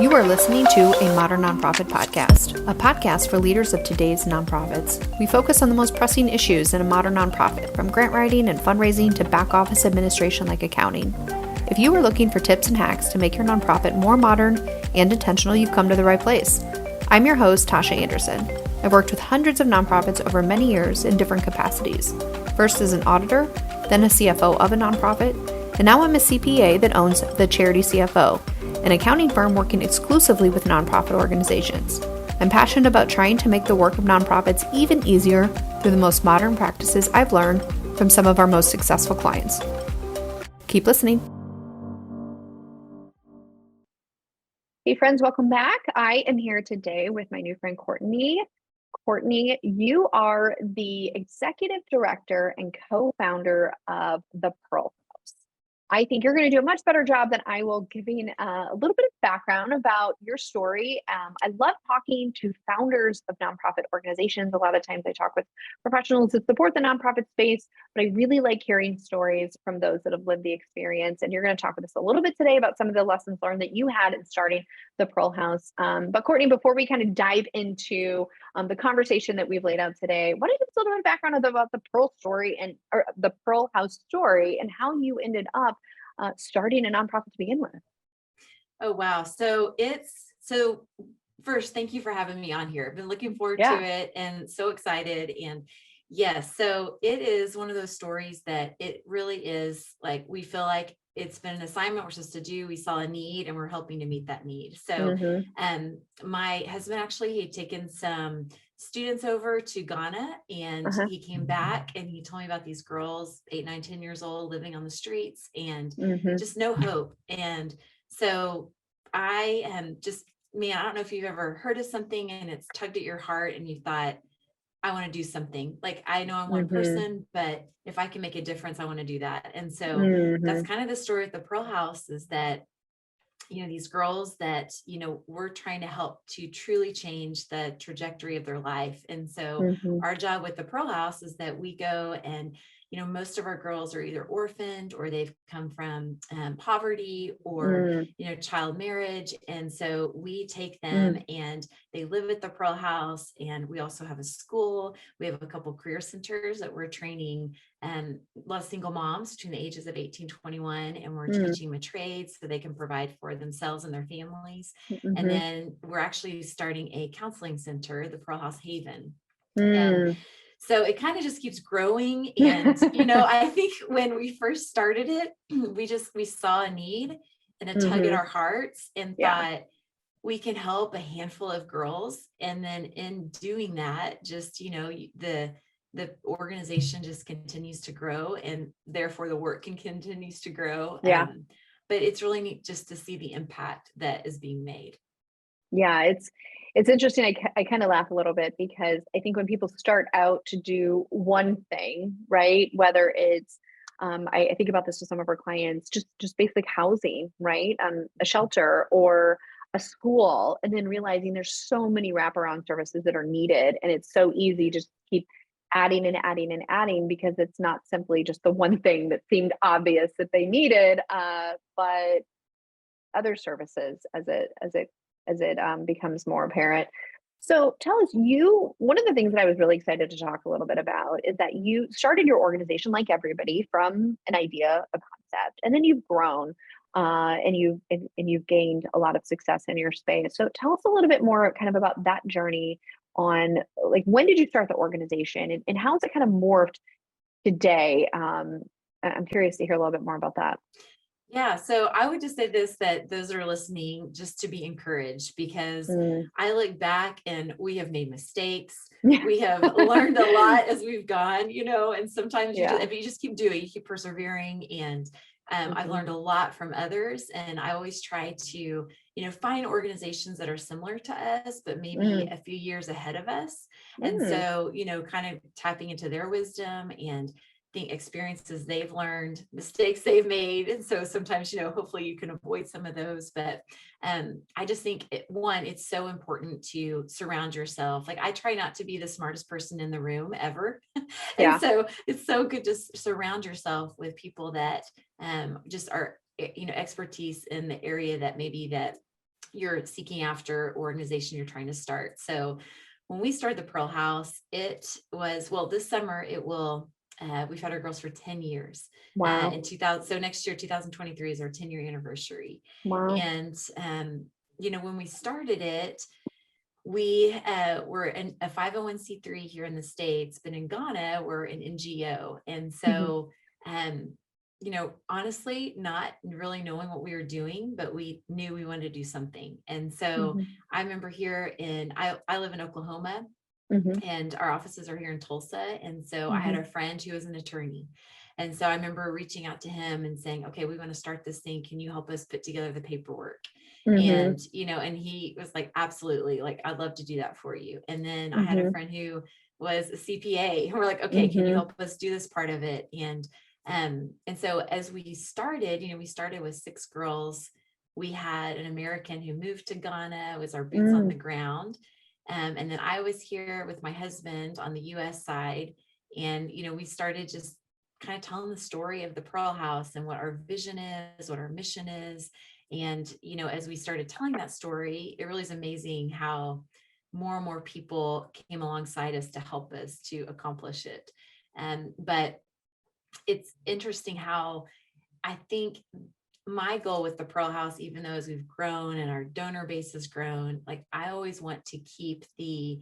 You are listening to a Modern Nonprofit Podcast, a podcast for leaders of today's nonprofits. We focus on the most pressing issues in a modern nonprofit, from grant writing and fundraising to back office administration like accounting. If you are looking for tips and hacks to make your nonprofit more modern and intentional, you've come to the right place. I'm your host, Tasha Anderson. I've worked with hundreds of nonprofits over many years in different capacities. First as an auditor, then a CFO of a nonprofit, and now I'm a CPA that owns the Charity CFO, an accounting firm working exclusively with nonprofit organizations. I'm passionate about trying to make the work of nonprofits even easier through the most modern practices I've learned from some of our most successful clients. Keep listening. Hey friends, welcome back. I am here today with my new friend Courtney. Courtney, you are the executive director and co-founder of the Pearl. I think you're going to do a much better job than I will giving a little bit of background about your story. I love talking to founders of nonprofit organizations. A lot of times I talk with professionals that support the nonprofit space, but I really like hearing stories from those that have lived the experience. And you're going to talk with us a little bit today about some of the lessons learned that you had in starting the Pearl House. But Courtney, before we kind of dive into the conversation that we've laid out today, why don't you give us a little bit of background about the Pearl story or the Pearl House story and how you ended up starting a nonprofit to begin with? Oh, wow. So first, thank you for having me on here. I've been looking forward to it and so excited. And yes, so it is one of those stories that it really is like, we feel like it's been an assignment we're supposed to do. We saw a need and we're helping to meet that need. So, my husband actually had taken some students over to Ghana and he came back and he told me about these girls, 8, 9, 10 years old, living on the streets and just no hope. And so I am I don't know if you've ever heard of something and it's tugged at your heart and you thought, I want to do something. Like, I know I'm one person, but if I can make a difference, I want to do that. And so that's kind of the story at the Pearl House, is that, these girls that, we're trying to help to truly change the trajectory of their life. And so our job with the Pearl House is that we go and, most of our girls are either orphaned or they've come from poverty or, child marriage. And so we take them and they live at the Pearl House. And we also have a school. We have a couple career centers that we're training a lot of single moms between the ages of 18 to 21. And we're teaching them trades so they can provide for themselves and their families. And then we're actually starting a counseling center, the Pearl House Haven. And so it kind of just keeps growing. And, I think when we first started it, we saw a need and a tug at our hearts and thought we can help a handful of girls. And then in doing that, just, the organization just continues to grow and therefore the work continues to grow. But it's really neat just to see the impact that is being made. Yeah, it's interesting. I kind of laugh a little bit because I think when people start out to do one thing, right, whether it's I think about this with some of our clients, just basic housing, right, a shelter or a school, and then realizing there's so many wraparound services that are needed, and it's so easy just to keep adding and adding and adding because it's not simply just the one thing that seemed obvious that they needed, but other services as it becomes more apparent. So tell us, one of the things that I was really excited to talk a little bit about is that you started your organization like everybody from an idea, a concept, and then you've grown and you've gained a lot of success in your space. So tell us a little bit more kind of about that journey on, like, when did you start the organization and how has it kind of morphed today? I'm curious to hear a little bit more about that. Yeah, so I would just say this, that those that are listening, just to be encouraged, because I look back and we have made mistakes. We have learned a lot as we've gone, and sometimes if you just keep doing, you keep persevering. And I've learned a lot from others. And I always try to, find organizations that are similar to us, but maybe a few years ahead of us. And so, kind of tapping into their wisdom and the experiences they've learned, mistakes they've made. And so sometimes, hopefully you can avoid some of those. But I just think it's so important to surround yourself. Like, I try not to be the smartest person in the room ever. And so it's so good to surround yourself with people that just are, expertise in the area that maybe that you're seeking after organization you're trying to start. So when we started the Pearl House, it was, well, this summer it will, we've had our girls for 10 years. Wow. In 2000. So next year, 2023 is our 10-year anniversary. Wow. And, when we started it, we were a 501c3 here in the States, but in Ghana, we're an NGO. And so, honestly, not really knowing what we were doing, but we knew we wanted to do something. And so I remember I live in Oklahoma, and our offices are here in Tulsa. And so I had a friend who was an attorney. And so I remember reaching out to him and saying, okay, we want to start this thing. Can you help us put together the paperwork? And, and he was like, absolutely, like, I'd love to do that for you. And then I had a friend who was a CPA, and we're like, okay, can you help us do this part of it? And so as we started, we started with 6 girls. We had an American who moved to Ghana, was our boots on the ground. And then I was here with my husband on the US side. And, we started just kind of telling the story of the Pearl House and what our vision is, what our mission is. And, as we started telling that story, it really is amazing how more and more people came alongside us to help us to accomplish it. But it's interesting how I think my goal with the Pearl House, even though as we've grown and our donor base has grown, like, I always want to keep the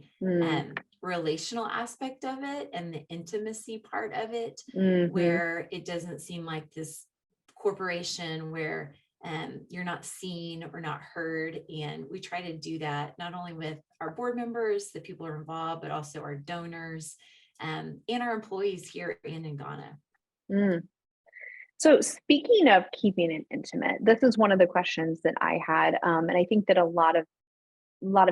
relational aspect of it and the intimacy part of it, where it doesn't seem like this corporation where you're not seen or not heard. And we try to do that not only with our board members, the people who are involved, but also our donors and our employees here and in Ghana. So speaking of keeping it intimate, this is one of the questions that I had, and I think that a lot of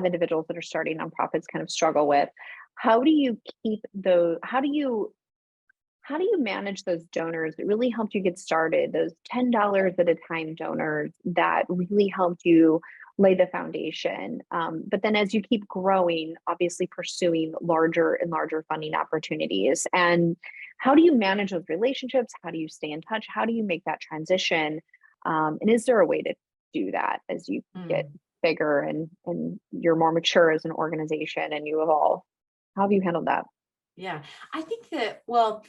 individuals that are starting nonprofits kind of struggle with. How do you keep those? How do you manage those donors that really helped you get started? Those $10 at a time donors that really helped you lay the foundation. But then as you keep growing, obviously pursuing larger and larger funding opportunities. And how do you manage those relationships? How do you stay in touch? How do you make that transition? And is there a way to do that as you get bigger and you're more mature as an organization and you evolve? How have you handled that? Yeah, I think that, well,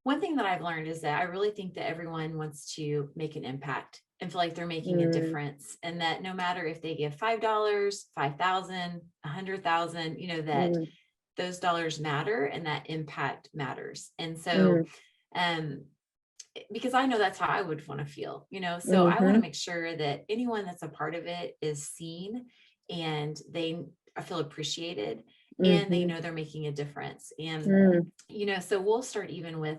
one thing that I've learned is that I really think that everyone wants to make an impact and feel like they're making a difference, and that no matter if they give $5, 5,000, 100,000, that those dollars matter and that impact matters. And so, because I know that's how I would want to feel, so I want to make sure that anyone that's a part of it is seen and they feel appreciated and they know they're making a difference. And, so we'll start even with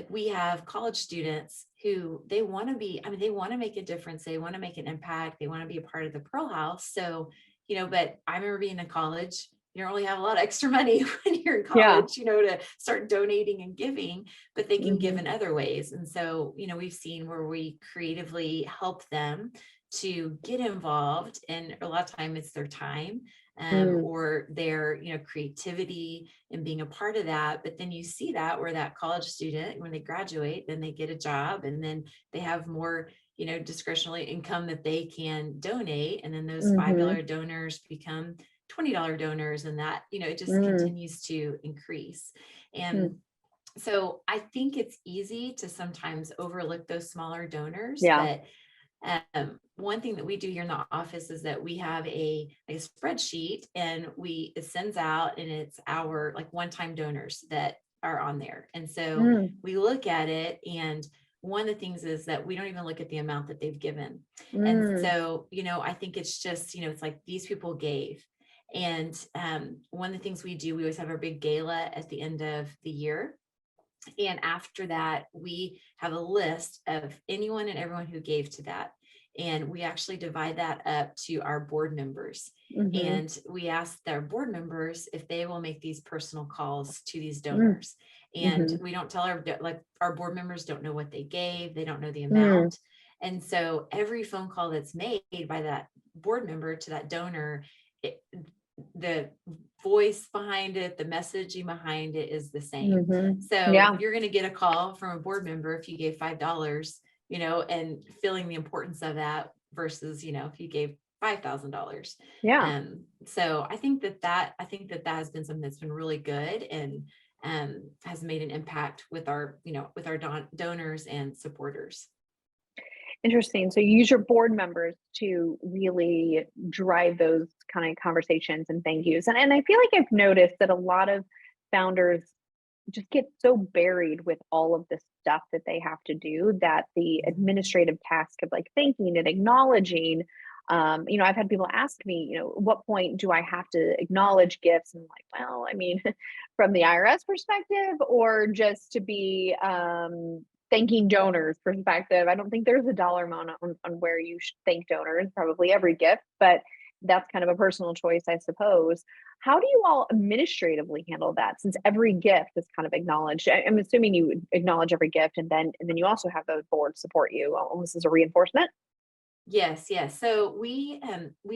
we have college students who they want to make a difference. They want to make an impact. They want to be a part of the Pearl House. So, but I remember being in college, you don't really have a lot of extra money when you're in college, to start donating and giving, but they can give in other ways. And so, we've seen where we creatively help them to get involved. And a lot of time it's their time or their, creativity and being a part of that. But then you see that where that college student, when they graduate, then they get a job and then they have more, discretionary income that they can donate. And then those $5 donors become $20 donors, and that, it just continues to increase. And so I think it's easy to sometimes overlook those smaller donors. But one thing that we do here in the office is that we have a spreadsheet, and it sends out, and it's our one-time donors that are on there. And so we look at it, and one of the things is that we don't even look at the amount that they've given. And so, I think it's just, it's like these people gave. And one of the things we do, we always have our big gala at the end of the year. And after that, we have a list of anyone and everyone who gave to that. And we actually divide that up to our board members. And we ask their board members if they will make these personal calls to these donors. And we don't tell our board members don't know what they gave. They don't know the amount. And so every phone call that's made by that board member to that donor, the voice behind it, the messaging behind it is the same. So you're going to get a call from a board member if you gave $5, and feeling the importance of that, versus, if you gave $5,000. Yeah. So I think that has been something that's been really good, and has made an impact with our, with our donors and supporters. Interesting. So you use your board members to really drive those kind of conversations and thank yous. And I feel like I've noticed that a lot of founders just get so buried with all of the stuff that they have to do that the administrative task of like thanking and acknowledging, I've had people ask me, what point do I have to acknowledge gifts? And I'm like, well, I mean, from the IRS perspective or just to be thanking donors perspective, I don't think there's a dollar amount on where you should thank donors, probably every gift, but that's kind of a personal choice, I suppose. How do you all administratively handle that since every gift is kind of acknowledged? I'm assuming you acknowledge every gift and then you also have those boards support you almost as a reinforcement. Yes, yes. So we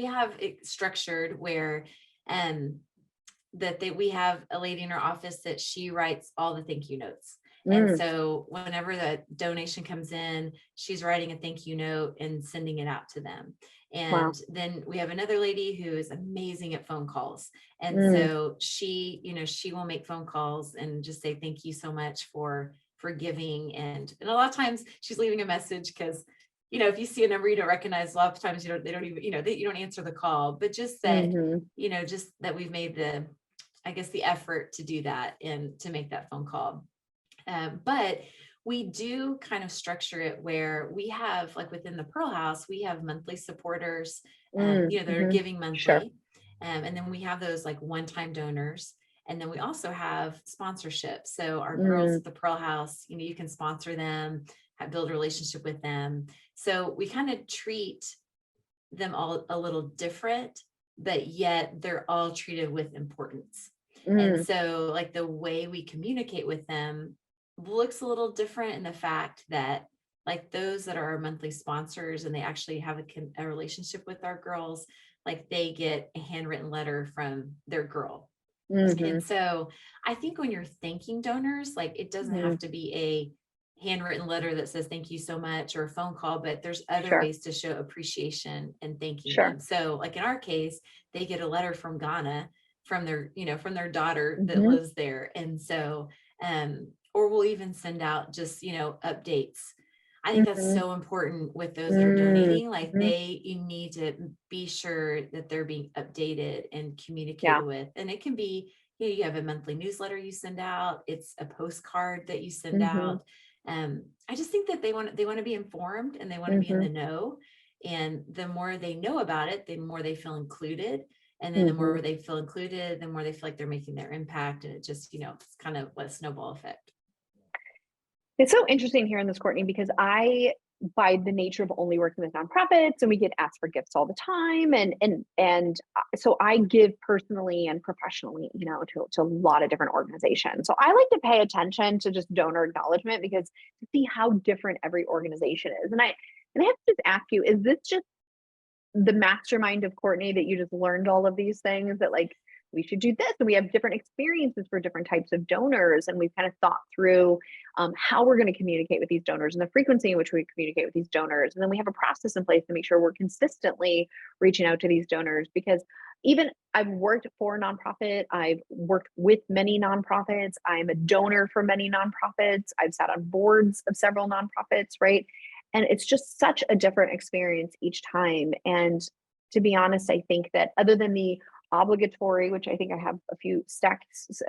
have it structured where we have a lady in our office that she writes all the thank you notes. And so whenever the donation comes in, she's writing a thank you note and sending it out to them. And then we have another lady who is amazing at phone calls. And so she will make phone calls and just say, thank you so much for giving. And a lot of times she's leaving a message because, if you see a number you don't recognize, a lot of times they don't even, you don't answer the call, but just that, just that we've made the effort to do that and to make that phone call. But we do kind of structure it where we have, like within the Pearl House, we have monthly supporters, that are giving monthly. Sure. And then we have those like one-time donors. And then we also have sponsorship. So our girls at the Pearl House, you can sponsor them, build a relationship with them. So we kind of treat them all a little different, but yet they're all treated with importance. And so like the way we communicate with them looks a little different in the fact that like those that are our monthly sponsors and they actually have a relationship with our girls, like they get a handwritten letter from their girl. And so I think when you're thanking donors, like it doesn't have to be a handwritten letter that says thank you so much or a phone call, but there's other ways to show appreciation and thanking them. So like in our case, they get a letter from Ghana from their daughter that lives there. And so or we'll even send out just, updates. I think that's so important with those that are donating. Like you need to be sure that they're being updated and communicated with. And it can be, you have a monthly newsletter you send out. It's a postcard that you send out. I just think that they want to be informed and they want to be in the know. And the more they know about it, the more they feel included. And then the more they feel included, the more they feel like they're making their impact. And it just, it's kind of a snowball effect. It's so interesting hearing this, Courtney, because by the nature of only working with nonprofits, and we get asked for gifts all the time, and so I give personally and professionally, to a lot of different organizations. So I like to pay attention to just donor acknowledgement because to see how different every organization is. And I have to just ask you, is this just the mastermind of Courtney that you just learned all of these things that like we should do this, and we have different experiences for different types of donors, and we've kind of thought through how we're going to communicate with these donors and the frequency in which we communicate with these donors, and then we have a process in place to make sure we're consistently reaching out to these donors. Because even I've worked for a nonprofit, I've worked with many nonprofits, I'm a donor for many nonprofits, I've sat on boards of several nonprofits, right? And it's just such a different experience each time. And to be honest, I think that other than the obligatory, which I think I have a few stacks,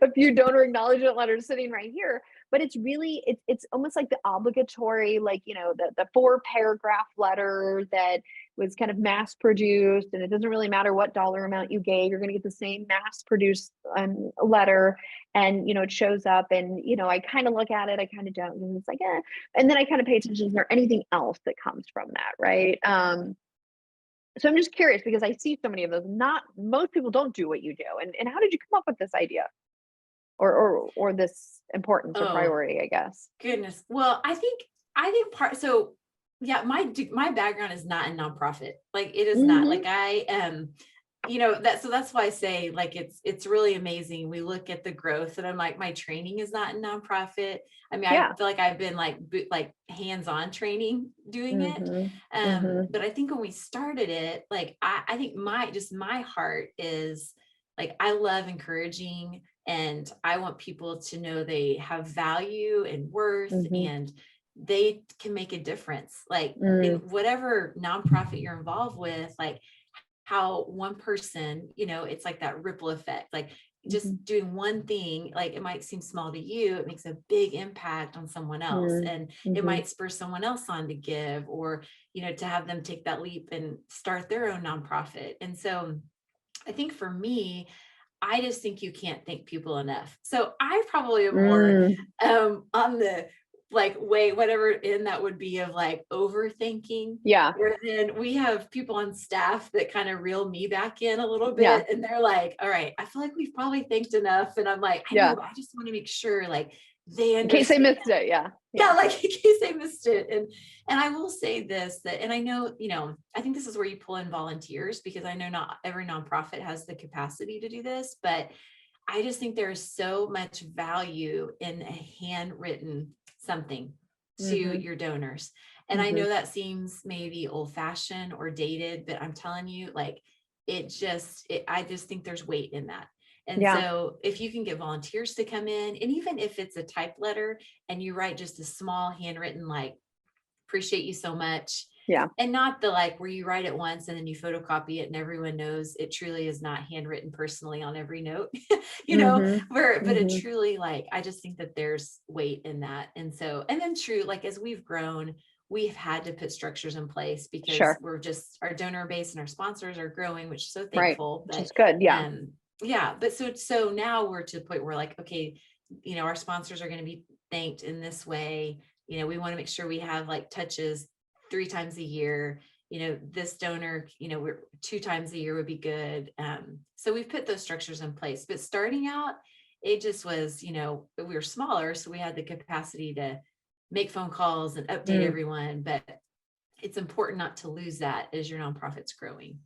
a few donor acknowledgement letters sitting right here, but it's really, it's almost like the obligatory, like, the 4-paragraph letter that was kind of mass produced, and it doesn't really matter what dollar amount you gave, you're going to get the same mass produced letter. And, it shows up and, I kind of look at it, I kind of don't, and it's like, and then I kind of pay attention, is there anything else that comes from that? Right. So I'm just curious because I see so many of those. Not most people don't do what you do. And how did you come up with this idea or this importance or priority, I guess? Goodness. Well, I think part, so yeah, my background is not in nonprofit. Like it is not like so that's why I say, like, it's really amazing. We look at the growth, and I'm like, my training is not in nonprofit. I mean, I Yeah. feel like I've been like hands-on training doing it. Mm-hmm. Mm-hmm. But I think when we started it, like, I think my heart is like, I love encouraging, and I want people to know they have value and worth, Mm-hmm. and they can make a difference, like in Mm, whatever nonprofit you're involved with, like how one person, it's like that ripple effect, like just mhm, doing one thing, like it might seem small to you, it makes a big impact on someone else. mm, And it mhm, might spur someone else on to give, or, to have them take that leap and start their own nonprofit. And so I think for me, I just think you can't thank people enough. So I probably am more mm. on the like way, whatever in that would be, of like overthinking. Yeah. Where then we have people on staff that kind of reel me back in a little Yeah. bit, and they're like, all right, I feel like we've probably thanked enough. And I'm like, I know, Yeah. but I just want to make sure like they In case I understand. missed it. Yeah. Yeah, Yeah. like in case I missed it. And I will say this, that, and I know, I think this is where you pull in volunteers, because I know not every nonprofit has the capacity to do this, but I just think there's so much value in a handwritten something to Mm-hmm. your donors. And I Mm-hmm. know that seems maybe old fashioned or dated, but I'm telling you, like, I just think there's weight in that. And Yeah. so if you can get volunteers to come in, and even if it's a type letter and you write just a small handwritten, like, appreciate you so much. Yeah. And not the like where you write it once and then you photocopy it and everyone knows it truly is not handwritten personally on every note, Mm-hmm. but it Mm-hmm. truly, like, I just think that there's weight in that. And so, and then true, like as we've grown, we've had to put structures in place because Sure. our donor base and our sponsors are growing, which is so Right. thankful. Which But is good. Yeah. yeah, but so now we're to the point where, like, okay, our sponsors are going to be thanked in this way. We want to make sure we have like touches 3 times a year. This donor, we're 2 times a year would be good. So we've put those structures in place. But starting out, it just was, we were smaller, so we had the capacity to make phone calls and update Mm. everyone. But it's important not to lose that as your nonprofit's growing.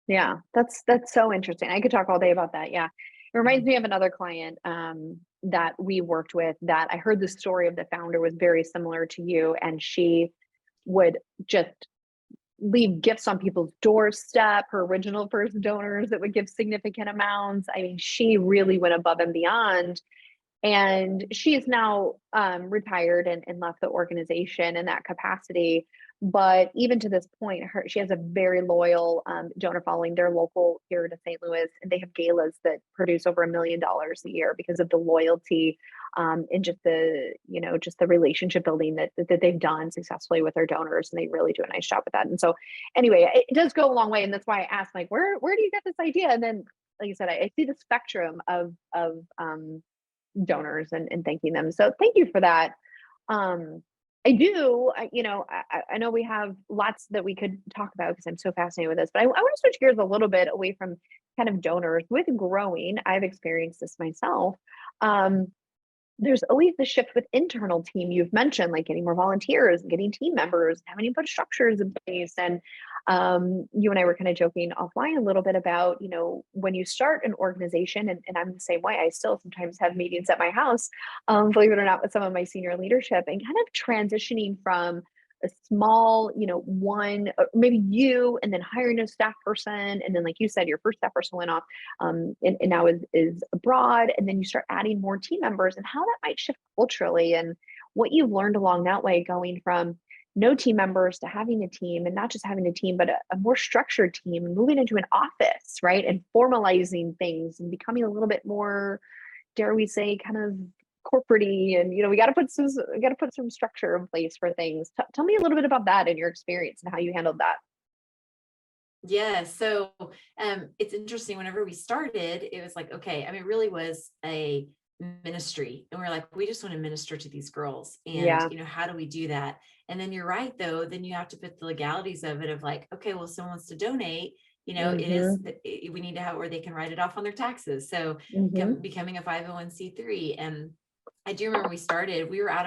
Yeah. That's so interesting. I could talk all day about that. Yeah. It reminds Mhm. me of another client that we worked with, that I heard the story of the founder was very similar to you. And she would just leave gifts on people's doorstep, her original first donors that would give significant amounts. I mean, she really went above and beyond. And she is now retired and left the organization in that capacity. But even to this point, she has a very loyal donor following. They're local here to St. Louis, and they have galas that produce over $1 million a year because of the loyalty and just the relationship building that they've done successfully with their donors, and they really do a nice job with that. And so, anyway, it does go a long way, and that's why I asked, like, where do you get this idea? And then, like I said, I see the spectrum of donors and thanking them. So thank you for that. I know we have lots that we could talk about because I'm so fascinated with this, but I want to switch gears a little bit away from kind of donors. With growing, I've experienced this myself. Um, there's always the shift with internal team. You've mentioned like getting more volunteers and getting team members, having to put structures in place. And you and I were kind of joking offline a little bit about, when you start an organization, and I'm the same way. I still sometimes have meetings at my house, believe it or not, with some of my senior leadership, and kind of transitioning from a small, one, maybe you, and then hiring a staff person. And then, like you said, your first staff person went off and now is abroad. And then you start adding more team members, and how that might shift culturally, and what you've learned along that way, going from no team members to having a team, and not just having a team, but a more structured team, and moving into an office, right? And formalizing things and becoming a little bit more, dare we say, kind of corporate-y. And we got to put some structure in place for things. Tell me a little bit about that and your experience and how you handled that. Yeah. So it's interesting. Whenever we started, it was like, okay, I mean, it really was a ministry. And we're like, we just want to minister to these girls. And, Yeah. how do we do that? And then you're right, though, then you have to put the legalities of it, of like, okay, well, if someone wants to donate, Mm-hmm. we need to have where they can write it off on their taxes. So Mm-hmm. becoming a 501c3. And I do remember we were out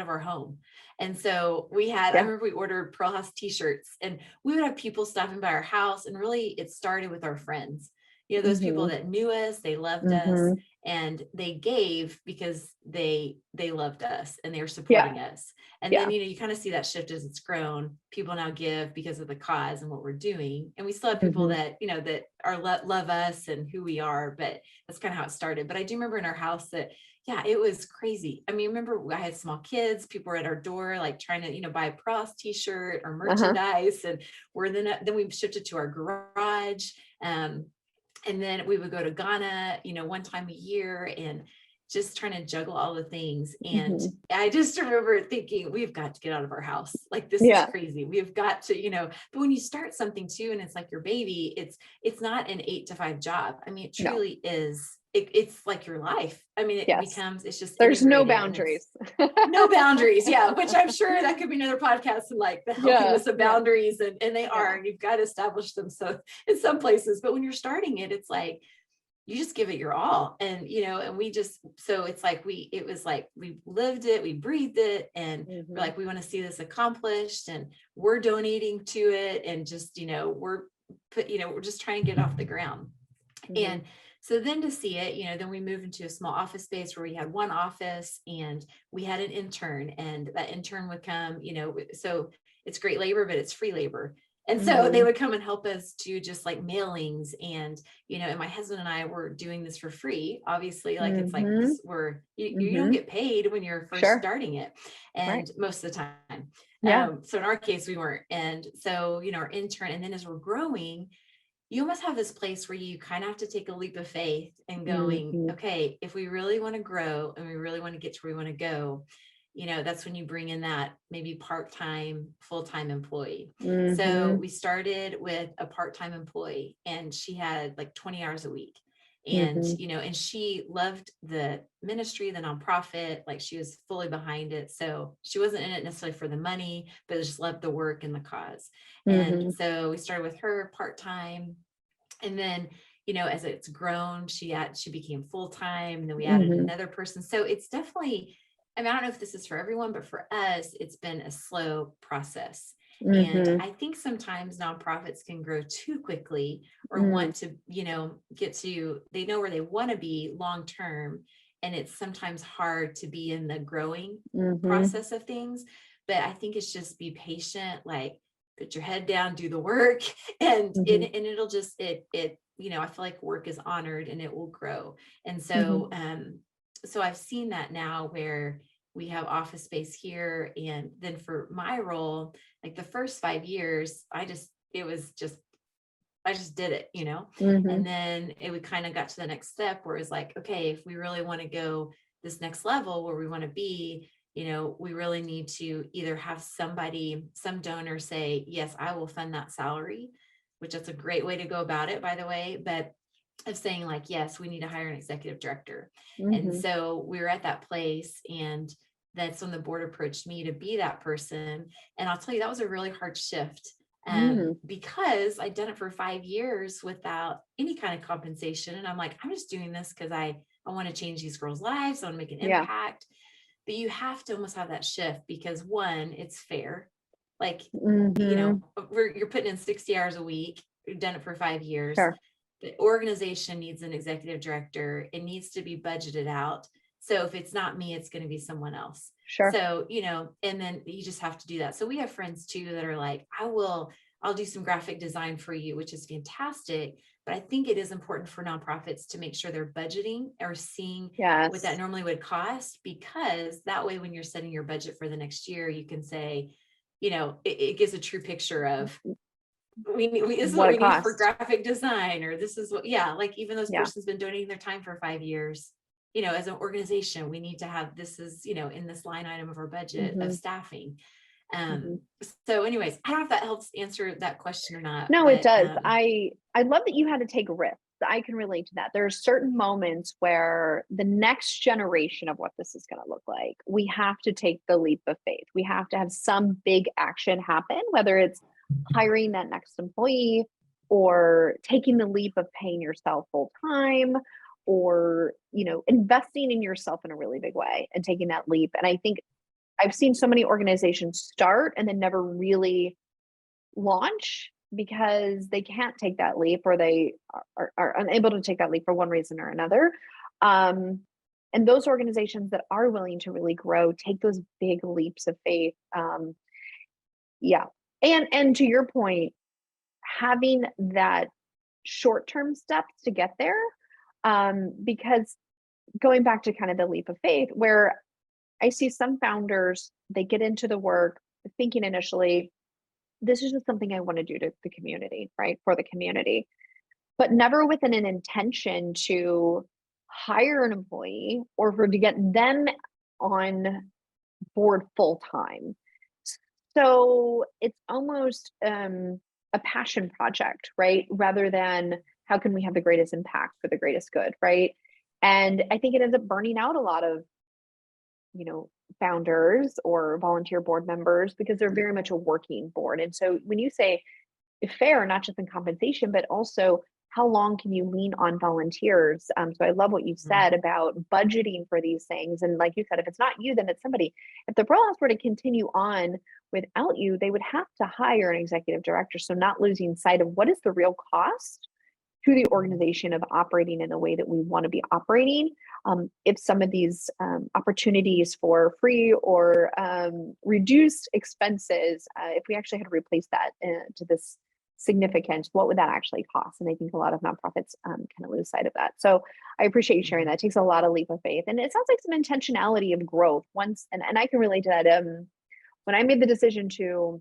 of our home. And so I remember we ordered Pearl House t-shirts, and we would have people stopping by our house. And really it started with our friends, those people that knew us, they loved us, and they gave because they loved us and they were supporting us. And then, you kind of see that shift as it's grown. People now give because of the cause and what we're doing. And we still have people that, that are love us and who we are, but that's kind of how it started. But I do remember in our house that, yeah, it was crazy. I mean, remember I had small kids, people were at our door, like trying to, buy a Pross t-shirt or merchandise. And then we shifted to our garage. And then we would go to Ghana, one time a year, and just trying to juggle all the things. And I just remember thinking, we've got to get out of our house. Like, this is crazy. We've got to, but when you start something too, and it's like your baby, it's not an 8 to 5 job. I mean, it truly is. It's like your life. I mean, it's just, there's no boundaries. No boundaries. Yeah. Which I'm sure that could be another podcast, and like the healthiness of boundaries, and they are, and you've got to establish them. So in some places, but when you're starting it, it's like, you just give it your all. And, and so it's like, it was like, we lived it, we breathed it, and we're like, we want to see this accomplished, and we're donating to it. And just, we're just trying to get off the ground. And so then to see it, then we moved into a small office space where we had one office, and we had an intern, and that intern would come, so it's great labor, but it's free labor. And so they would come and help us do just like mailings, and, and my husband and I were doing this for free, obviously, like, it's like this, you don't get paid when you're first starting it. And most of the time. So in our case, we weren't. And so, our intern, and then as we're growing, you almost have this place where you kind of have to take a leap of faith and going, okay, if we really want to grow and we really want to get to where we want to go, that's when you bring in that maybe part-time, full-time employee. So we started with a part-time employee, and she had like 20 hours a week. And, and she loved the ministry, the nonprofit, like she was fully behind it. So she wasn't in it necessarily for the money, but just loved the work and the cause. And so we started with her part-time. And then, as it's grown, she became full-time, and then we added another person. So it's definitely, I mean, I don't know if this is for everyone, but for us, it's been a slow process. And I think sometimes nonprofits can grow too quickly, or want to, they know where they want to be long-term. And it's sometimes hard to be in the growing process of things. But I think it's just be patient, like put your head down, do the work, and it'll just, I feel like work is honored and it will grow. And so, so I've seen that now where we have office space here. And then for my role, like the first 5 years, I just did it, and then it kind of got to the next step where it's like, okay, if we really want to go this next level where we want to be, we really need to either have some donor say, yes, I will fund that salary, which that's a great way to go about it, by the way, but of saying like, yes, we need to hire an executive director. And so we were at that place, and that's when the board approached me to be that person. And I'll tell you, that was a really hard shift, because I'd done it for 5 years without any kind of compensation. And I'm like, I'm just doing this because I want to change these girls' lives. I want to make an impact. But you have to almost have that shift, because one, it's fair. Like, you're putting in 60 hours a week. You've done it for 5 years. The organization needs an executive director. It needs to be budgeted out. So if it's not me, it's going to be someone else. So, and then you just have to do that. So we have friends too that are like, I'll do some graphic design for you, which is fantastic. But I think it is important for nonprofits to make sure they're budgeting or seeing what that normally would cost, because that way, when you're setting your budget for the next year, you can say, it gives a true picture of, this is what we need for graphic design, or this is what, like even those person's been donating their time for 5 years, as an organization, we need to have, this is, in this line item of our budget of staffing. So anyways, I don't know if that helps answer that question or not. No, it does. I love that you had to take risks. I can relate to that. There are certain moments where the next generation of what this is going to look like, we have to take the leap of faith. We have to have some big action happen, whether it's hiring that next employee, or taking the leap of paying yourself full time, or, investing in yourself in a really big way and taking that leap. And I think I've seen so many organizations start and then never really launch because they can't take that leap, or they are unable to take that leap for one reason or another. And those organizations that are willing to really grow, take those big leaps of faith. Yeah. And to your point, having that short-term steps to get there, because going back to kind of the leap of faith, where I see some founders, they get into the work thinking initially, this is just something I want to do to the community, right? For the community, but never with an intention to hire an employee or to get them on board full time. So it's almost a passion project, right? Rather than how can we have the greatest impact for the greatest good, right? And I think it ends up burning out a lot of, founders or volunteer board members because they're very much a working board. And so when you say fair, not just in compensation, but also how long can you lean on volunteers? So I love what you said about budgeting for these things. And like you said, if it's not you, then it's somebody. If the Pearl House were to continue on without you, they would have to hire an executive director. So not losing sight of what is the real cost to the organization of operating in the way that we want to be operating. If some of these opportunities for free or reduced expenses, if we actually had to replace that to this significance, what would that actually cost? And I think a lot of nonprofits kind of lose sight of that. So I appreciate you sharing that. It takes a lot of leap of faith. And it sounds like some intentionality of growth once, and I can relate to that. When I made the decision to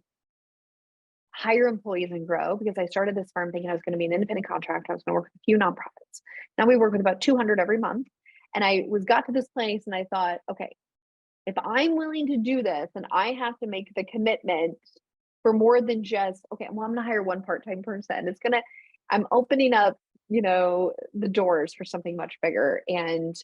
hire employees and grow, because I started this firm thinking I was going to be an independent contractor, I was going to work with a few nonprofits. Now we work with about 200 every month. And I got to this place and I thought, okay, if I'm willing to do this and I have to make the commitment for more than just, okay, well, I'm going to hire one part-time person. I'm opening up, the doors for something much bigger, and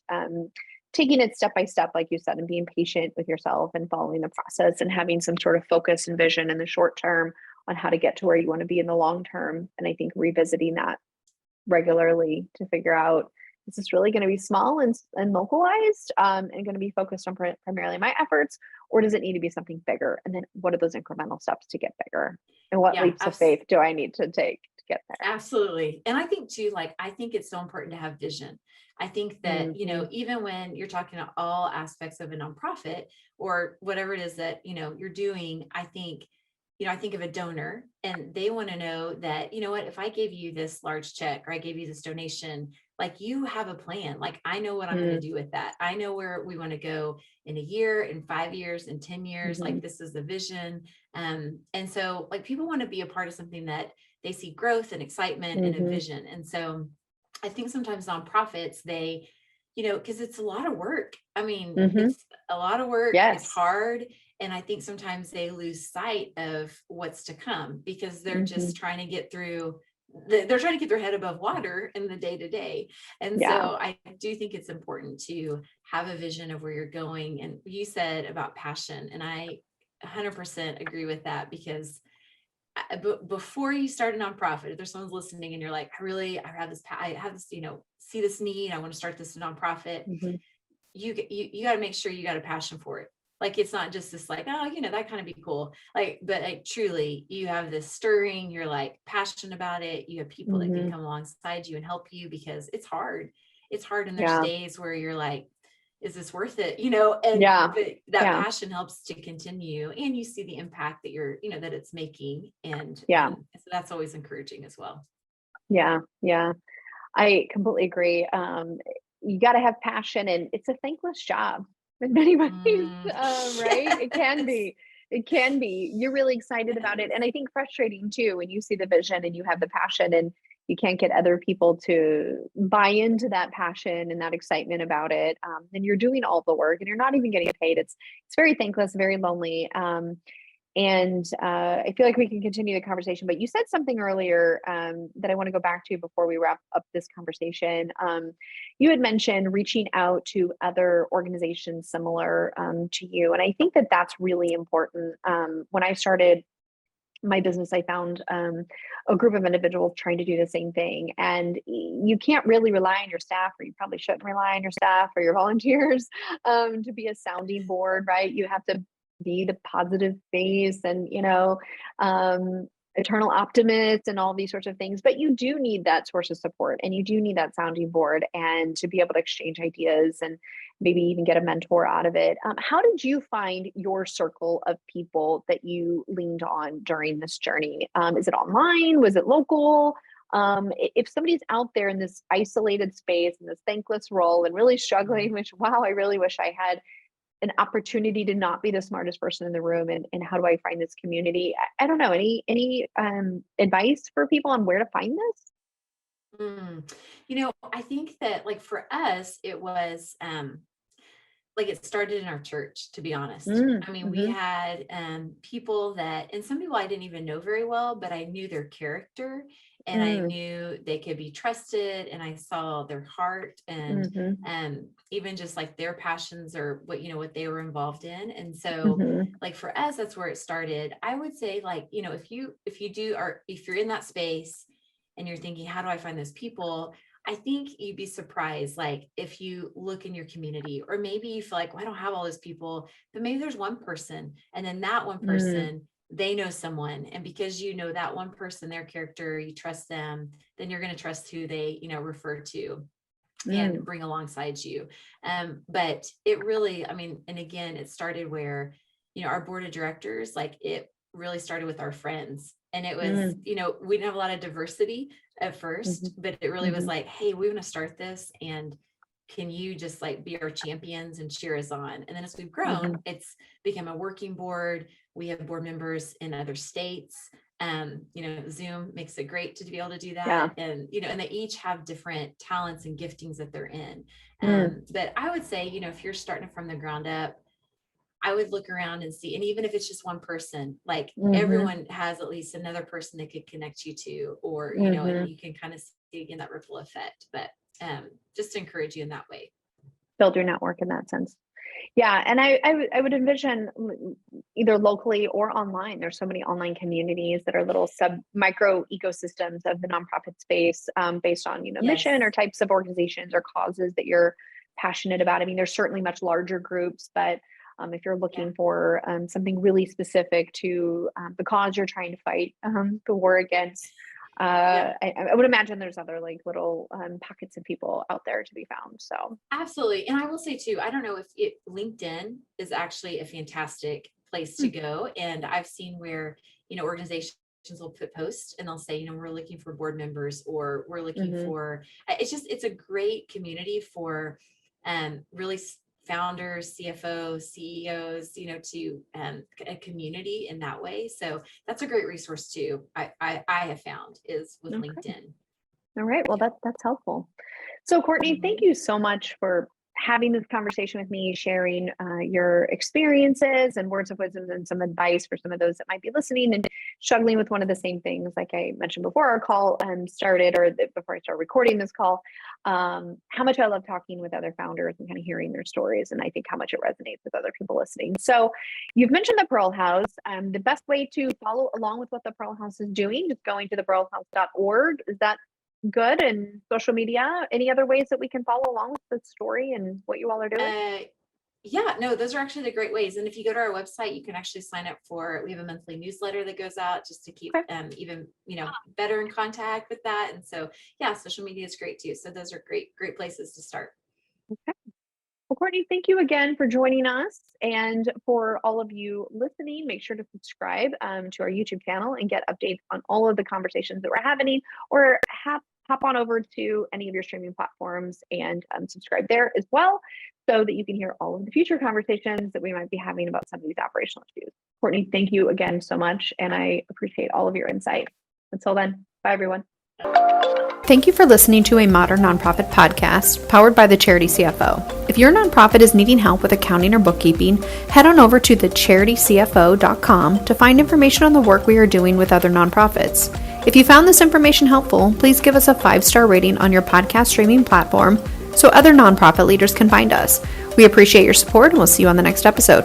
taking it step by step, like you said, and being patient with yourself and following the process and having some sort of focus and vision in the short term on how to get to where you want to be in the long term. And I think revisiting that regularly to figure out, is this really going to be small and localized and going to be focused on primarily my efforts, or does it need to be something bigger? And then what are those incremental steps to get bigger? And what leaps of faith do I need to take to get there? Absolutely. And I think too, I think it's so important to have vision. I think that, even when you're talking about all aspects of a nonprofit or whatever it is that, you're doing, I think of a donor and they want to know that, if I gave you this large check or I gave you this donation, you have a plan. I know what I'm going to do with that. I know where we want to go in a year, in 5 years, in 10 years, this is the vision. And so people want to be a part of something that they see growth and excitement and a vision. And so I think sometimes nonprofits, they, because it's a lot of work. I mean, it's a lot of work. Yes. It's hard. And I think sometimes they lose sight of what's to come because they're just trying to get through, they're trying to keep their head above water in the day to day. And so I do think it's important to have a vision of where you're going. And you said about passion, and I 100% agree with that, because before you start a nonprofit, if there's someone's listening and you're like, I have this, see this need, I want to start this nonprofit. You got to make sure you got a passion for it. It's not just this that kind of be cool. But truly you have this stirring, you're passionate about it. You have people that can come alongside you and help you, because it's hard. And there's days where you're like, is this worth it? And but that passion helps to continue, and you see the impact that you're, that it's making. And so that's always encouraging as well. Yeah. I completely agree. You got to have passion, and it's a thankless job in many ways, right? It can be. You're really excited about it. And I think frustrating too, when you see the vision and you have the passion and you can't get other people to buy into that passion and that excitement about it. Then you're doing all the work and you're not even getting paid. It's very thankless, very lonely. And I feel like we can continue the conversation, but you said something earlier that I want to go back to before we wrap up this conversation. You had mentioned reaching out to other organizations similar to you. And I think that that's really important. When I started my business, I found a group of individuals trying to do the same thing. And you can't really rely on your staff, or you probably shouldn't rely on your staff or your volunteers to be a sounding board, right? You have to be the positive face and, eternal optimist and all these sorts of things. But you do need that source of support, and you do need that sounding board, and to be able to exchange ideas and maybe even get a mentor out of it. How did you find your circle of people that you leaned on during this journey? Is it online? Was it local? If somebody's out there in this isolated space, in this thankless role, and really struggling, which, wow, I really wish I had an opportunity to not be the smartest person in the room, and how do I find this community? I don't know, any advice for people on where to find this? I think that, like, for us, it was like, it started in our church, to be honest. I mean, we had people that, and some people I didn't even know very well, but I knew their character, and I knew they could be trusted, and I saw their heart, and even just like their passions, or what they were involved in. And so like, for us, that's where it started. I would say, like, if you're in that space and you're thinking, how do I find those people? I think you'd be surprised, like, if you look in your community, or maybe you feel like, well, I don't have all those people, but maybe there's one person, and then that one person, they know someone. And because you know that one person, their character, you trust them, then you're going to trust who they, refer to and bring alongside you. But it really, I mean, and again, it started where, our board of directors, like, it really started with our friends. And it was, we didn't have a lot of diversity at first, but it really was like, hey, we want to start this, and can you just, like, be our champions and cheer us on? And then as we've grown, it's become a working board. We have board members in other states. Zoom makes it great to be able to do that. Yeah. And, and they each have different talents and giftings that they're in. But I would say, if you're starting from the ground up, I would look around and see, and even if it's just one person, like, everyone has at least another person they could connect you to, or, and you can kind of see again that ripple effect, but just to encourage you in that way. Build your network in that sense. Yeah. And I would envision either locally or online. There's so many online communities that are little micro ecosystems of the nonprofit space, based on, mission or types of organizations or causes that you're passionate about. I mean, there's certainly much larger groups, but if you're looking for something really specific to the cause you're trying to fight the war against, I would imagine there's other, like, little pockets of people out there to be found. So absolutely. And I will say too, I don't know if LinkedIn is actually a fantastic place to go. And I've seen where, organizations will put posts and they'll say, we're looking for board members, or we're looking for, it's a great community for really founders, CFOs, CEOs, to a community in that way. So that's a great resource too. I have found is with LinkedIn. All right. Well, that's helpful. So Courtney, thank you so much for having this conversation with me, sharing your experiences and words of wisdom and some advice for some of those that might be listening and struggling with one of the same things, like I mentioned before our call started, or before I started recording this call, how much I love talking with other founders and kind of hearing their stories. And I think how much it resonates with other people listening. So you've mentioned the Pearl House. The best way to follow along with what the Pearl House is doing, just going to thepearlhouse.org. Is that good? And social media, any other ways that we can follow along with the story and what you all are doing? Yeah, no, those are actually the great ways. And if you go to our website, you can actually sign up we have a monthly newsletter that goes out just to keep even, better in contact with that. And so, yeah, social media is great too. So those are great places to start. Okay. Well, Courtney, thank you again for joining us. And for all of you listening, make sure to subscribe to our YouTube channel and get updates on all of the conversations that we're having, or hop on over to any of your streaming platforms and subscribe there as well, so that you can hear all of the future conversations that we might be having about some of these operational issues. Courtney, thank you again so much, and I appreciate all of your insight. Until then, bye everyone. Thank you for listening to a Modern Nonprofit podcast powered by the Charity CFO. If your nonprofit is needing help with accounting or bookkeeping, head on over to thecharitycfo.com to find information on the work we are doing with other nonprofits. If you found this information helpful, please give us a 5-star rating on your podcast streaming platform so other nonprofit leaders can find us. We appreciate your support, and we'll see you on the next episode.